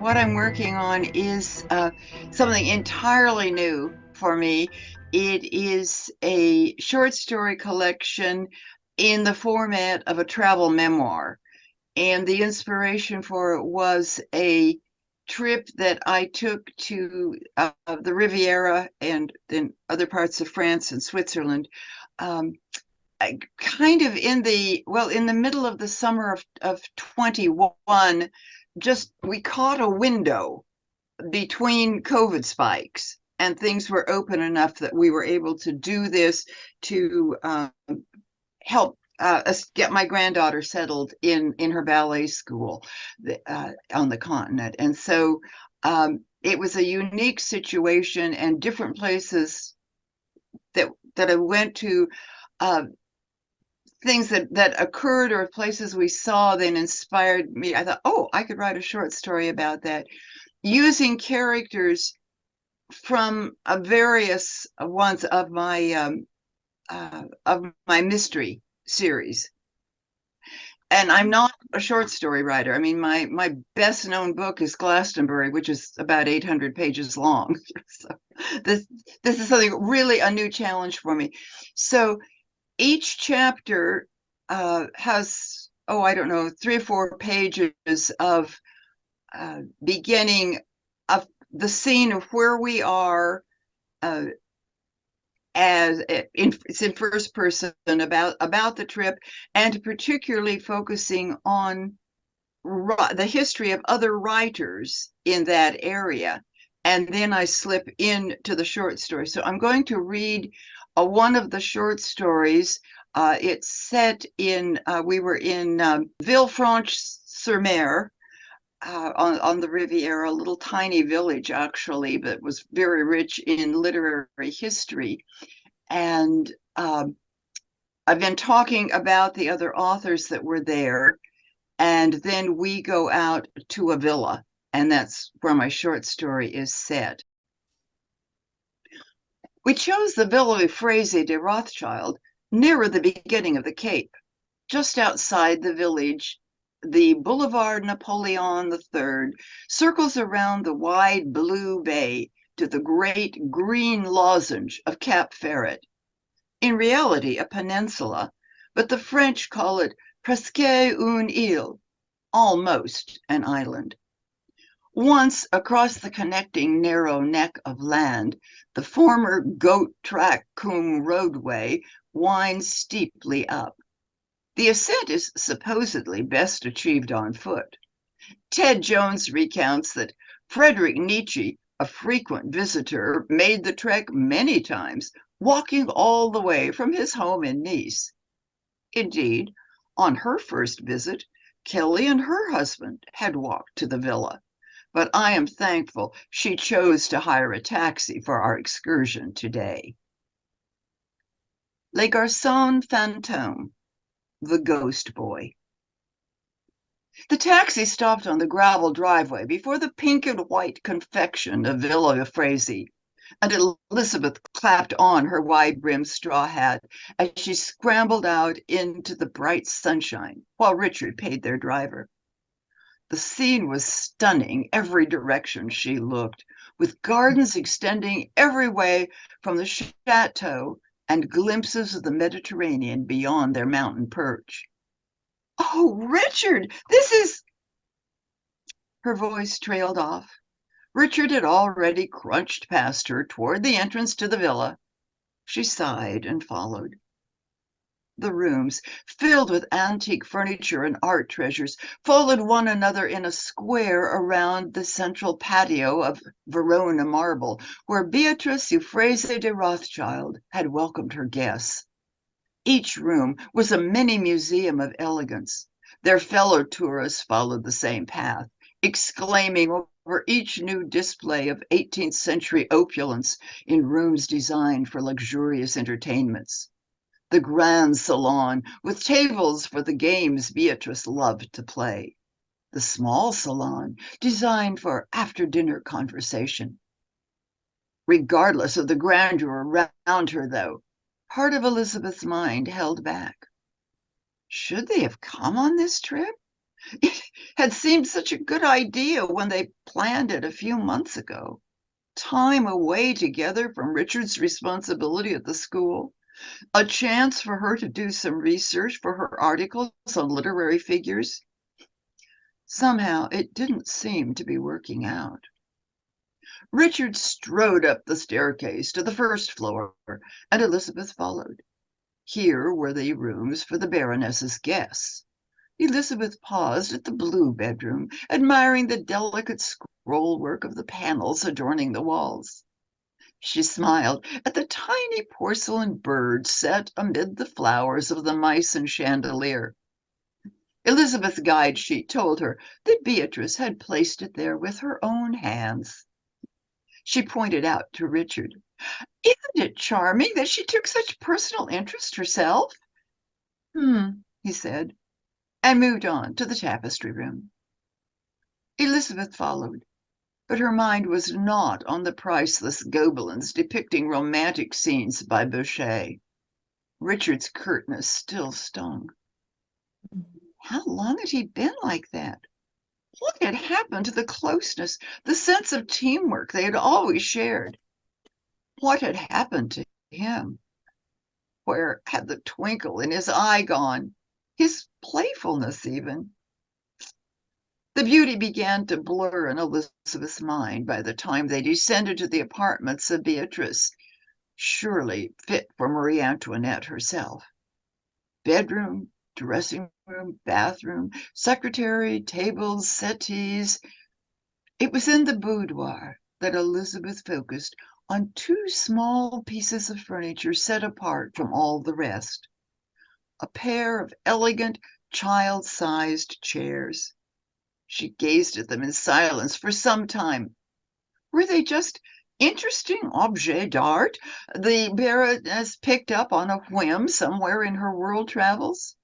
what I'm working on is something entirely new for me. It is a short story collection in the format of a travel memoir. And the inspiration for it was a trip that I took to the Riviera and then other parts of France and Switzerland. Um, Kind of in the middle of the summer of 21, just we caught a window between COVID spikes and things were open enough that we were able to do this to help us get my granddaughter settled in her ballet school on the continent. And so it was a unique situation, and different places that I went to, uh, things that occurred or places we saw then inspired me. I thought, oh, I could write a short story about that using characters from various ones of my mystery series. And I'm not a short story writer. I mean, my best known book is Glastonbury, which is about 800 pages long. So this this is something really a new challenge for me. So each chapter has, oh, I don't know, 3 or 4 pages of beginning of the scene of where we are, uh, it's in first person about the trip, and particularly focusing on the history of other writers in that area. And then I slip into the short story. So I'm going to read one of the short stories. It's set we were in Villefranche-sur-Mer, on the Riviera, a little tiny village actually, but was very rich in literary history. And I've been talking about the other authors that were there, and then we go out to a villa, and that's where my short story is set. We chose the Villa Ephrussi de Rothschild nearer the beginning of the Cape. Just outside the village, the Boulevard Napoleon III circles around the wide blue bay to the great green lozenge of Cap Ferret. In reality, a peninsula, but the French call it presque une île, almost an island. Once across the connecting narrow neck of land, the former goat track Coombe roadway winds steeply up. The ascent is supposedly best achieved on foot. Ted Jones recounts that Frederick Nietzsche, a frequent visitor, made the trek many times, walking all the way from his home in Nice. Indeed, on her first visit, Kelly and her husband had walked to the villa, but I am thankful she chose to hire a taxi for our excursion today. Les Garçons Fantômes, the Ghost Boy. The taxi stopped on the gravel driveway before the pink and white confection of Villa Ephrussi, and Elizabeth clapped on her wide-brimmed straw hat as she scrambled out into the bright sunshine, while Richard paid their driver. The scene was stunning every direction she looked, with gardens extending every way from the chateau and glimpses of the Mediterranean beyond their mountain perch. Oh, Richard, this is... Her voice trailed off. Richard had already crunched past her toward the entrance to the villa. She sighed and followed. The rooms, filled with antique furniture and art treasures, followed one another in a square around the central patio of Verona marble, where Beatrice Euphrasie de Rothschild had welcomed her guests. Each room was a mini museum of elegance. Their fellow tourists followed the same path, exclaiming over each new display of 18th century opulence in rooms designed for luxurious entertainments. The grand salon, with tables for the games Beatrice loved to play. The small salon, designed for after-dinner conversation. Regardless of the grandeur around her, though, part of Elizabeth's mind held back. Should they have come on this trip? It had seemed such a good idea when they planned it a few months ago. Time away together from Richard's responsibility at the school, a chance for her to do some research for her articles on literary figures. Somehow it didn't seem to be working out. Richard strode up the staircase to the first floor, and Elizabeth followed. Here were the rooms for the Baroness's guests. Elizabeth paused at the blue bedroom, admiring the delicate scrollwork of the panels adorning the walls. She smiled at the tiny porcelain bird set amid the flowers of the Meissen chandelier. Elizabeth's guide sheet told her that Beatrice had placed it there with her own hands. She pointed out to Richard, "Isn't it charming that she took such personal interest herself?" He said, and moved on to the tapestry room. Elizabeth followed, but her mind was not on the priceless Gobelins depicting romantic scenes by Boucher. Richard's curtness still stung. How long had he been like that? What had happened to the closeness, the sense of teamwork they had always shared? What had happened to him? Where had the twinkle in his eye gone? His playfulness, even? The beauty began to blur in Elizabeth's mind by the time they descended to the apartments of Beatrice, surely fit for Marie Antoinette herself. Bedroom, dressing room, bathroom, secretary, tables, settees. It was in the boudoir that Elizabeth focused on two small pieces of furniture set apart from all the rest. A pair of elegant, child-sized chairs. She gazed at them in silence for some time. Were they just interesting objets d'art the Baroness picked up on a whim somewhere in her world travels?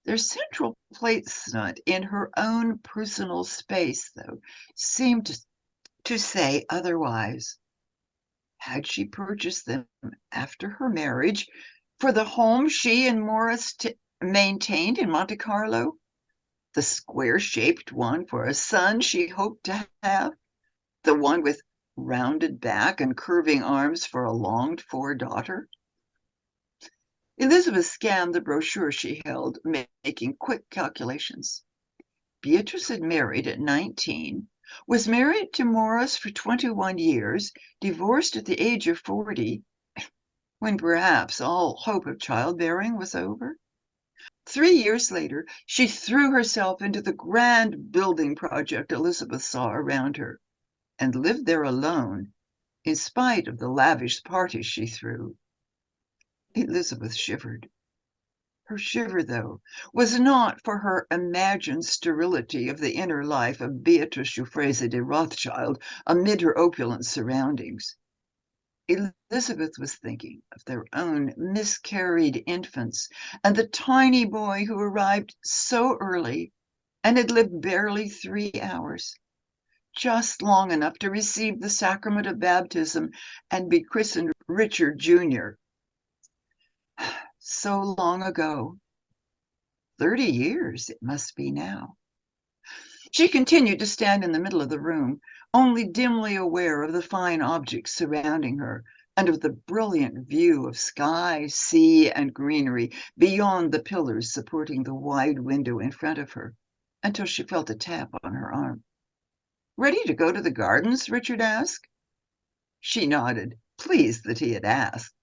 Their central placement in her own personal space, though, seemed to say otherwise. Had she purchased them after her marriage for the home she and Morris maintained in Monte Carlo? The square-shaped one for a son she hoped to have? The one with rounded back and curving arms for a longed-for daughter? Elizabeth scanned the brochure she held, making quick calculations. Beatrice had married at 19, was married to Morris for 21 years, divorced at the age of 40, when perhaps all hope of childbearing was over. 3 years later, she threw herself into the grand building project Elizabeth saw around her, and lived there alone, in spite of the lavish parties she threw. Elizabeth shivered. Her shiver, though, was not for her imagined sterility of the inner life of Beatrice Euphrasie de Rothschild amid her opulent surroundings. Elizabeth was thinking of their own miscarried infants and the tiny boy who arrived so early and had lived barely 3 hours, just long enough to receive the sacrament of baptism and be christened Richard Jr. So long ago. 30 years it must be now. She continued to stand in the middle of the room, only dimly aware of the fine objects surrounding her and of the brilliant view of sky, sea, and greenery beyond the pillars supporting the wide window in front of her, until she felt a tap on her arm. "Ready to go to the gardens?" Richard asked. She nodded, pleased that he had asked.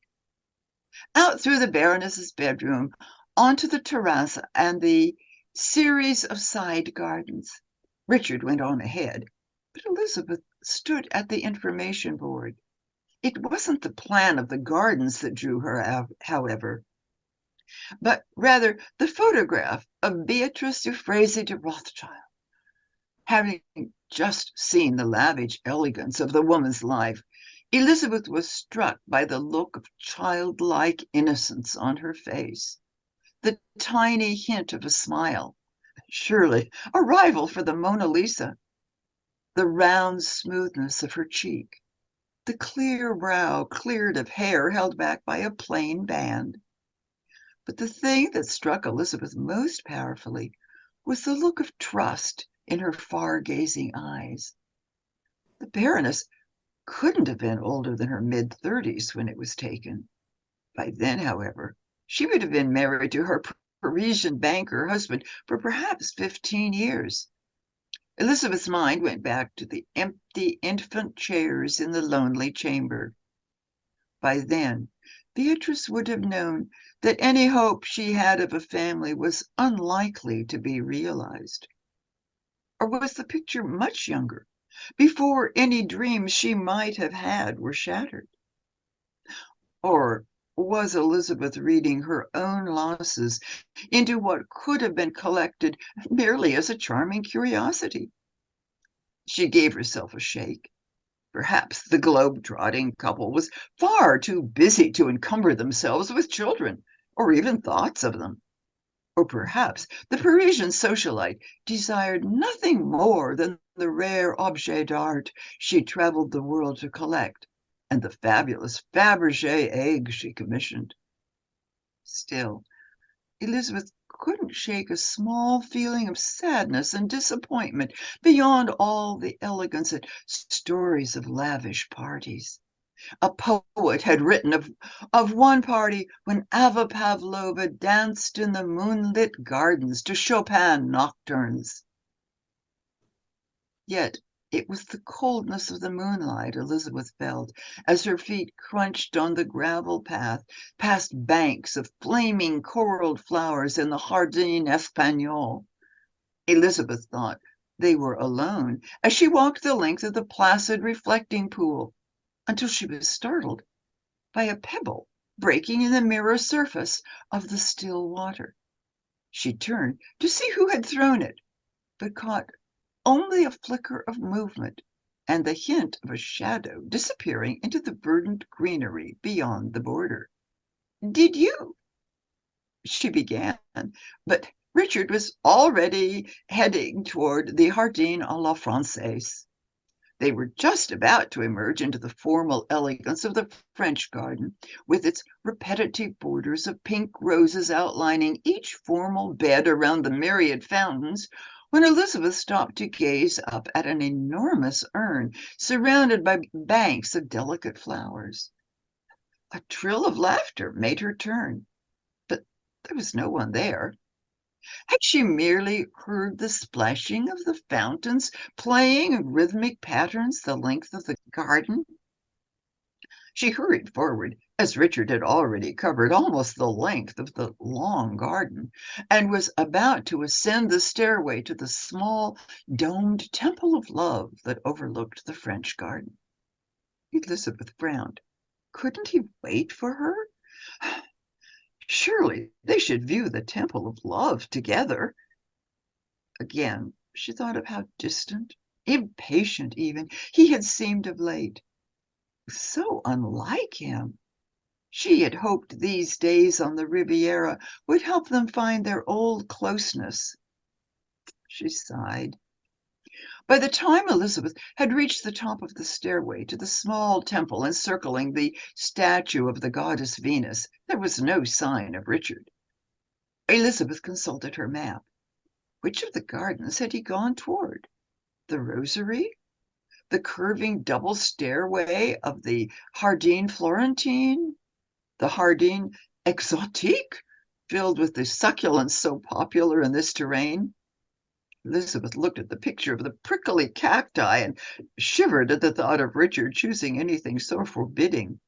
Out through the Baroness's bedroom, onto the terrace and the series of side gardens. Richard went on ahead, but Elizabeth stood at the information board. It wasn't the plan of the gardens that drew her, however, but rather the photograph of Beatrice Euphrasie de Rothschild. Having just seen the lavish elegance of the woman's life, Elizabeth was struck by the look of childlike innocence on her face, the tiny hint of a smile, surely a rival for the Mona Lisa, the round smoothness of her cheek, the clear brow cleared of hair held back by a plain band. But the thing that struck Elizabeth most powerfully was the look of trust in her far-gazing eyes. The Baroness couldn't have been older than her mid-30s when it was taken. By then, however, she would have been married to her Parisian banker husband for perhaps 15 years. Elizabeth's mind went back to the empty infant chairs in the lonely chamber. By then, Beatrice would have known that any hope she had of a family was unlikely to be realized. Or was the picture much younger, before any dreams she might have had were shattered? Or was Elizabeth reading her own losses into what could have been collected merely as a charming curiosity? She gave herself a shake. Perhaps the globe-trotting couple was far too busy to encumber themselves with children, or even thoughts of them. Or perhaps the Parisian socialite desired nothing more than the rare objets d'art she traveled the world to collect, and the fabulous Fabergé egg she commissioned. Still, Elizabeth couldn't shake a small feeling of sadness and disappointment beyond all the elegance and stories of lavish parties. A poet had written of one party when Ava Pavlova danced in the moonlit gardens to Chopin nocturnes. Yet it was the coldness of the moonlight Elizabeth felt as her feet crunched on the gravel path past banks of flaming coraled flowers in the Jardin Espagnol. Elizabeth thought they were alone as she walked the length of the placid reflecting pool, until she was startled by a pebble breaking in the mirror surface of the still water. She turned to see who had thrown it, but caught only a flicker of movement and the hint of a shadow disappearing into the verdant greenery beyond the border. "Did you?" she began, but Richard was already heading toward the Jardin à la Française. They were just about to emerge into the formal elegance of the French garden, with its repetitive borders of pink roses outlining each formal bed around the myriad fountains, when Elizabeth stopped to gaze up at an enormous urn surrounded by banks of delicate flowers. A trill of laughter made her turn, but there was no one there. Had she merely heard the splashing of the fountains playing in rhythmic patterns the length of the garden? She hurried forward, as Richard had already covered almost the length of the long garden, and was about to ascend the stairway to the small domed temple of love that overlooked the French garden. Elizabeth frowned. Couldn't he wait for her? Surely they should view the temple of love together. Again, she thought of how distant, impatient even, he had seemed of late. So unlike him. She had hoped these days on the Riviera would help them find their old closeness. She sighed. By the time Elizabeth had reached the top of the stairway to the small temple encircling the statue of the goddess Venus, there was no sign of Richard. Elizabeth consulted her map. Which of the gardens had he gone toward? The Rosary? The curving double stairway of the Jardin Florentine? The Jardin Exotique, filled with the succulents so popular in this terrain? Elizabeth looked at the picture of the prickly cacti and shivered at the thought of Richard choosing anything so forbidding.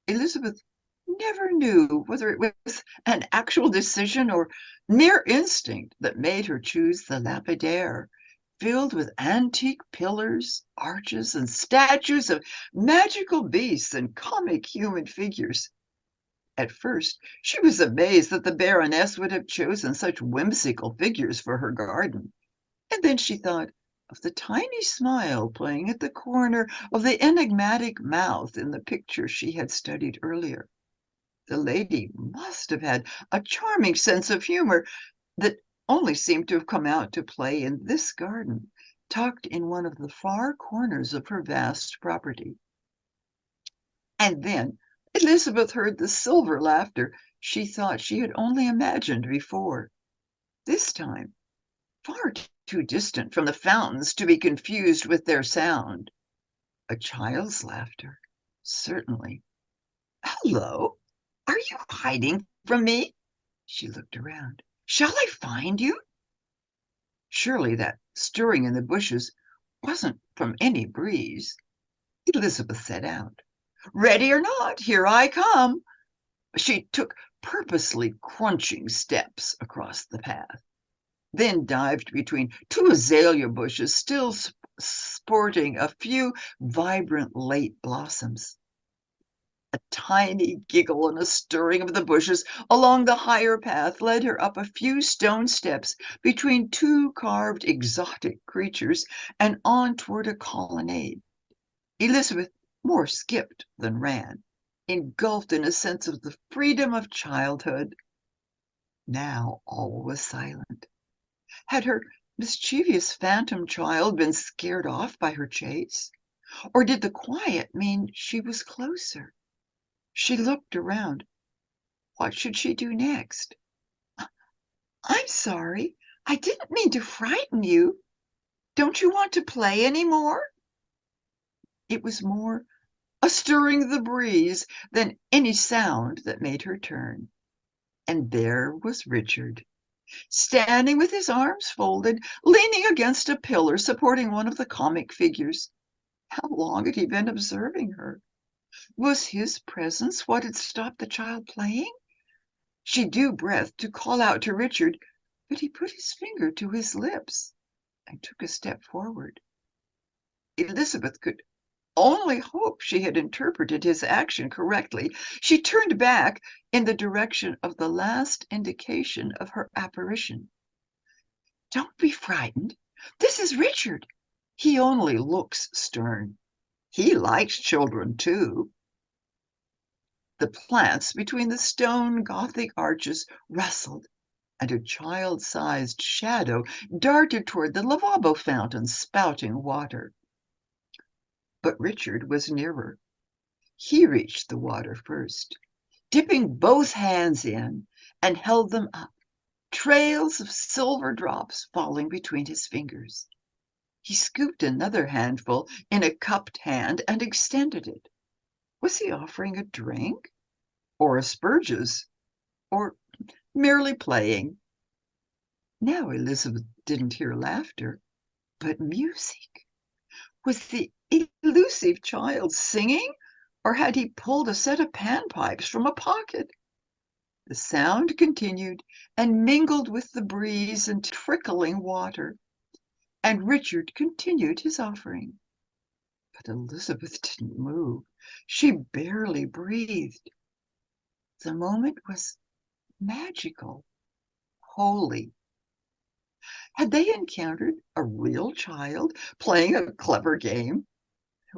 Elizabeth never knew whether it was an actual decision or mere instinct that made her choose the Lapidaire, filled with antique pillars, arches, and statues of magical beasts and comic human figures. At first, she was amazed that the Baroness would have chosen such whimsical figures for her garden, and then she thought of the tiny smile playing at the corner of the enigmatic mouth in the picture she had studied earlier. The lady must have had a charming sense of humor that only seemed to have come out to play in this garden, tucked in one of the far corners of her vast property. And then Elizabeth heard the silver laughter she thought she had only imagined before. this time far too distant from the fountains to be confused with their sound. A child's laughter, certainly. Hello, are you hiding from me? She looked around. Shall I find you? Surely that stirring in the bushes wasn't from any breeze. Elizabeth set out. Ready or not, here I come. She took purposely crunching steps across the path, then dived between two azalea bushes, still sporting a few vibrant late blossoms. A tiny giggle and a stirring of the bushes along the higher path led her up a few stone steps between two carved exotic creatures and on toward a colonnade. Elizabeth more skipped than ran, engulfed in a sense of the freedom of childhood. Now all was silent. Had her mischievous phantom child been scared off by her chase? Or did the quiet mean she was closer? She looked around. What should she do next? I'm sorry. I didn't mean to frighten you. Don't you want to play any more? It was more a stirring of the breeze than any sound that made her turn. And there was Richard, standing with his arms folded, leaning against a pillar supporting one of the comic figures. How long had he been observing her? Was his presence what had stopped the child playing? She drew breath to call out to Richard, but he put his finger to his lips and took a step forward. Elizabeth could only hope she had interpreted his action correctly. She turned back in the direction of the last indication of her apparition. Don't be frightened. This is Richard. He only looks stern. He likes children, too. The plants between the stone Gothic arches rustled, and a child-sized shadow darted toward the lavabo fountain spouting water. But Richard was nearer. He reached the water first, dipping both hands in, and held them up, trails of silver drops falling between his fingers. He scooped another handful in a cupped hand and extended it. Was he offering a drink, or asperges, or merely playing? Now Elizabeth didn't hear laughter, but music. Was the elusive child singing, or had he pulled a set of panpipes from a pocket? The sound continued and mingled with the breeze and trickling water, and Richard continued his offering. But Elizabeth didn't move. She barely breathed. The moment was magical, holy. Had they encountered a real child playing a clever game?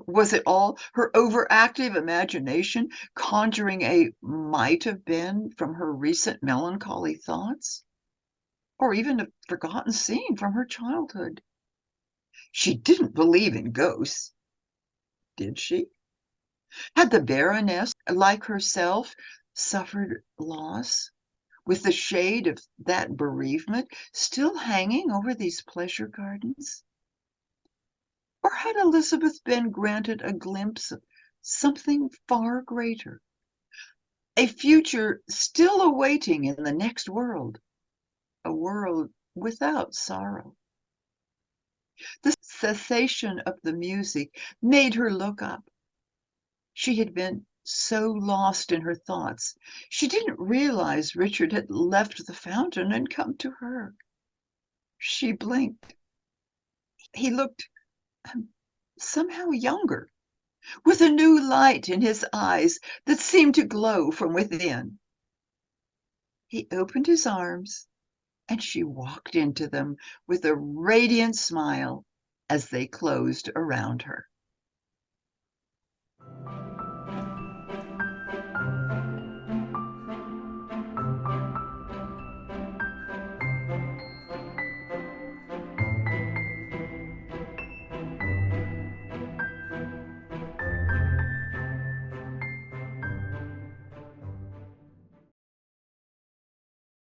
Was it all her overactive imagination conjuring a might have been from her recent melancholy thoughts? Or even a forgotten scene from her childhood? She didn't believe in ghosts, did she? Had the Baroness, like herself, suffered loss, with the shade of that bereavement still hanging over these pleasure gardens? Or had Elizabeth been granted a glimpse of something far greater, a future still awaiting in the next world, a world without sorrow? The cessation of the music made her look up. She had been so lost in her thoughts, she didn't realize Richard had left the fountain and come to her. She blinked. He looked somehow younger, with a new light in his eyes that seemed to glow from within. He opened his arms, and she walked into them with a radiant smile as they closed around her.